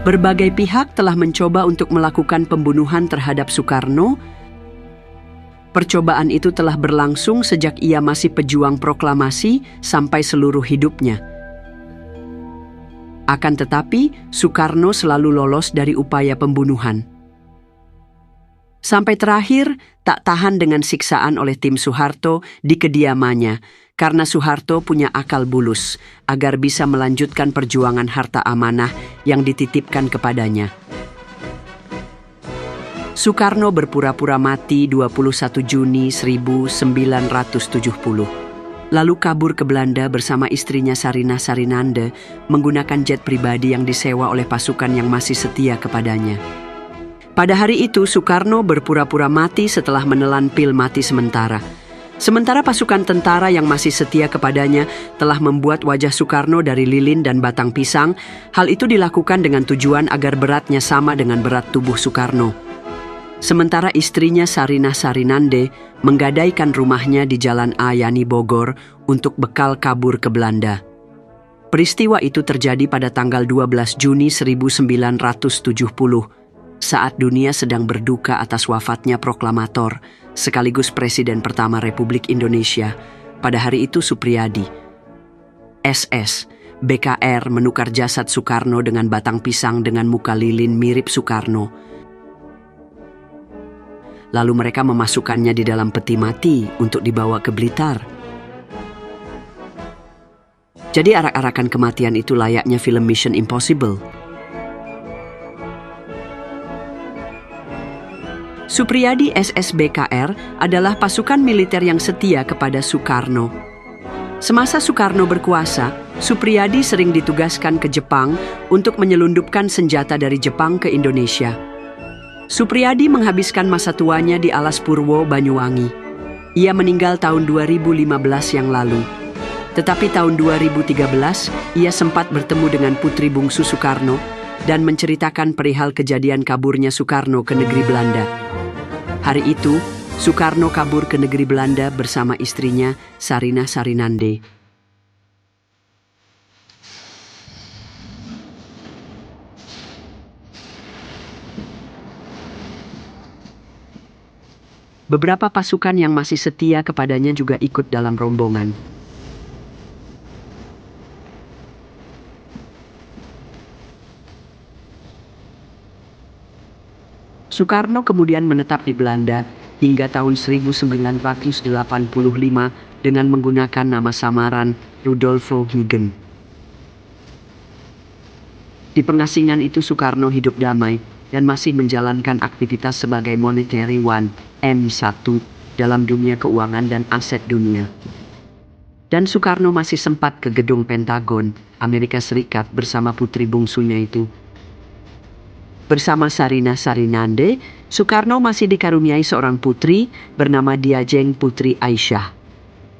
Berbagai pihak telah mencoba untuk melakukan pembunuhan terhadap Soekarno. Percobaan itu telah berlangsung sejak ia masih pejuang proklamasi sampai seluruh hidupnya. Akan tetapi, Soekarno selalu lolos dari upaya pembunuhan. Sampai terakhir, tak tahan dengan siksaan oleh tim Soeharto di kediamannya, karena Soeharto punya akal bulus agar bisa melanjutkan perjuangan harta amanah yang dititipkan kepadanya. Soekarno berpura-pura mati 21 Juni 1970. Lalu kabur ke Belanda bersama istrinya Sarinah Sarinande menggunakan jet pribadi yang disewa oleh pasukan yang masih setia kepadanya. Pada hari itu, Soekarno berpura-pura mati setelah menelan pil mati sementara. Sementara pasukan tentara yang masih setia kepadanya telah membuat wajah Soekarno dari lilin dan batang pisang. Hal itu dilakukan dengan tujuan agar beratnya sama dengan berat tubuh Soekarno. Sementara istrinya Sarinah Sarinande menggadaikan rumahnya di Jalan Ayani Bogor untuk bekal kabur ke Belanda. Peristiwa itu terjadi pada tanggal 12 Juni 1970, saat dunia sedang berduka atas wafatnya proklamator, sekaligus Presiden pertama Republik Indonesia. Pada hari itu Suprijadi, SS, BKR menukar jasad Soekarno dengan batang pisang dengan muka lilin mirip Soekarno. Lalu mereka memasukkannya di dalam peti mati untuk dibawa ke Blitar. Jadi arak-arakan kematian itu layaknya film Mission Impossible. Suprijadi SSBKR adalah pasukan militer yang setia kepada Soekarno. Semasa Soekarno berkuasa, Suprijadi sering ditugaskan ke Jepang untuk menyelundupkan senjata dari Jepang ke Indonesia. Suprijadi menghabiskan masa tuanya di Alas Purwo, Banyuwangi. Ia meninggal tahun 2015 yang lalu. Tetapi tahun 2013, ia sempat bertemu dengan putri bungsu Soekarno dan menceritakan perihal kejadian kaburnya Soekarno ke negeri Belanda. Hari itu, Soekarno kabur ke negeri Belanda bersama istrinya Sarinah Sarinande. Beberapa pasukan yang masih setia kepadanya juga ikut dalam rombongan. Soekarno kemudian menetap di Belanda hingga tahun 1985 dengan menggunakan nama samaran Rudolfo Huygens. Di pengasingan itu Soekarno hidup damai dan masih menjalankan aktivitas sebagai Monetary One M1 dalam dunia keuangan dan aset dunia. Dan Soekarno masih sempat ke gedung Pentagon, Amerika Serikat bersama putri bungsunya itu. Bersama Sarinah Sarinande, Soekarno masih dikaruniai seorang putri bernama Diajeng Putri Aisyah.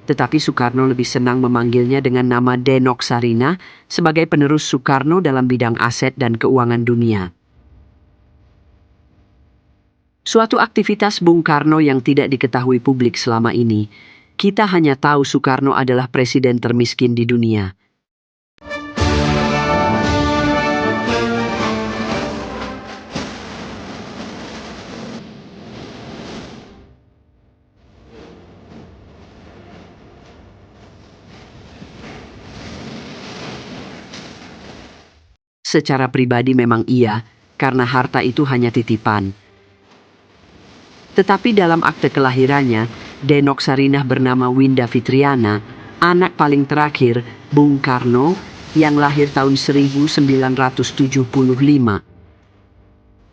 Tetapi Soekarno lebih senang memanggilnya dengan nama Denok Sarinah sebagai penerus Soekarno dalam bidang aset dan keuangan dunia. Suatu aktivitas Bung Karno yang tidak diketahui publik selama ini. Kita hanya tahu Soekarno adalah presiden termiskin di dunia. Secara pribadi memang iya, karena harta itu hanya titipan. Tetapi dalam akte kelahirannya, Denok Sarinah bernama Winda Fitriana, anak paling terakhir Bung Karno yang lahir tahun 1975.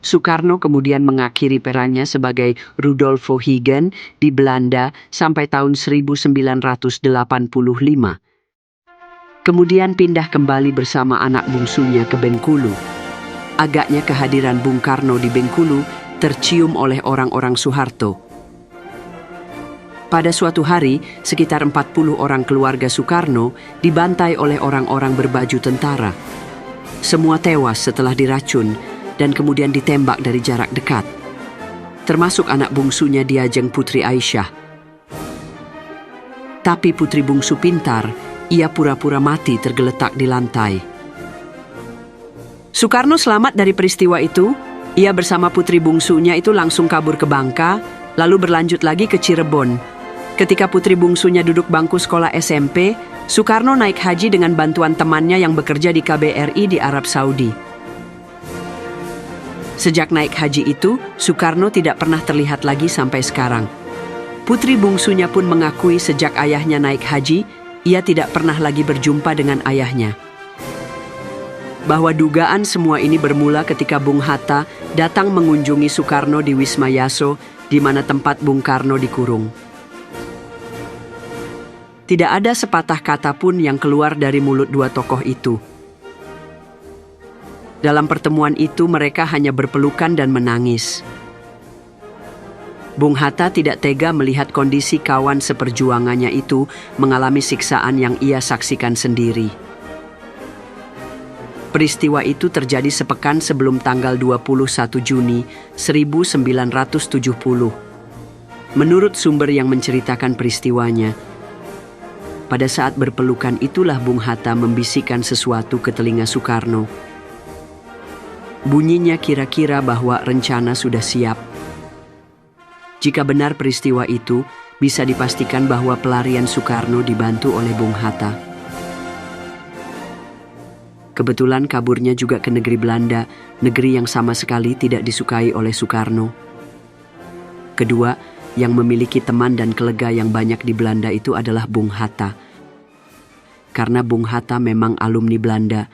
Soekarno kemudian mengakhiri perannya sebagai Rudolfo Huygens di Belanda sampai tahun 1985. Kemudian pindah kembali bersama anak bungsunya ke Bengkulu. Agaknya kehadiran Bung Karno di Bengkulu tercium oleh orang-orang Soeharto. Pada suatu hari, sekitar 40 orang keluarga Soekarno dibantai oleh orang-orang berbaju tentara. Semua tewas setelah diracun dan kemudian ditembak dari jarak dekat. Termasuk anak bungsunya Diajeng Putri Aisyah. Tapi putri bungsu pintar, ia pura-pura mati tergeletak di lantai. Soekarno selamat dari peristiwa itu. Ia bersama putri bungsunya itu langsung kabur ke Bangka, lalu berlanjut lagi ke Cirebon. Ketika putri bungsunya duduk bangku sekolah SMP, Soekarno naik haji dengan bantuan temannya yang bekerja di KBRI di Arab Saudi. Sejak naik haji itu, Soekarno tidak pernah terlihat lagi sampai sekarang. Putri bungsunya pun mengakui sejak ayahnya naik haji, ia tidak pernah lagi berjumpa dengan ayahnya. Bahwa dugaan semua ini bermula ketika Bung Hatta datang mengunjungi Soekarno di Wisma Yaso, di mana tempat Bung Karno dikurung. Tidak ada sepatah kata pun yang keluar dari mulut dua tokoh itu. Dalam pertemuan itu mereka hanya berpelukan dan menangis. Bung Hatta tidak tega melihat kondisi kawan seperjuangannya itu mengalami siksaan yang ia saksikan sendiri. Peristiwa itu terjadi sepekan sebelum tanggal 21 Juni 1970. Menurut sumber yang menceritakan peristiwanya, pada saat berpelukan itulah Bung Hatta membisikkan sesuatu ke telinga Soekarno. Bunyinya kira-kira bahwa rencana sudah siap. Jika benar peristiwa itu, bisa dipastikan bahwa pelarian Soekarno dibantu oleh Bung Hatta. Kebetulan kaburnya juga ke negeri Belanda, negeri yang sama sekali tidak disukai oleh Soekarno. Kedua, yang memiliki teman dan kolega yang banyak di Belanda itu adalah Bung Hatta. Karena Bung Hatta memang alumni Belanda,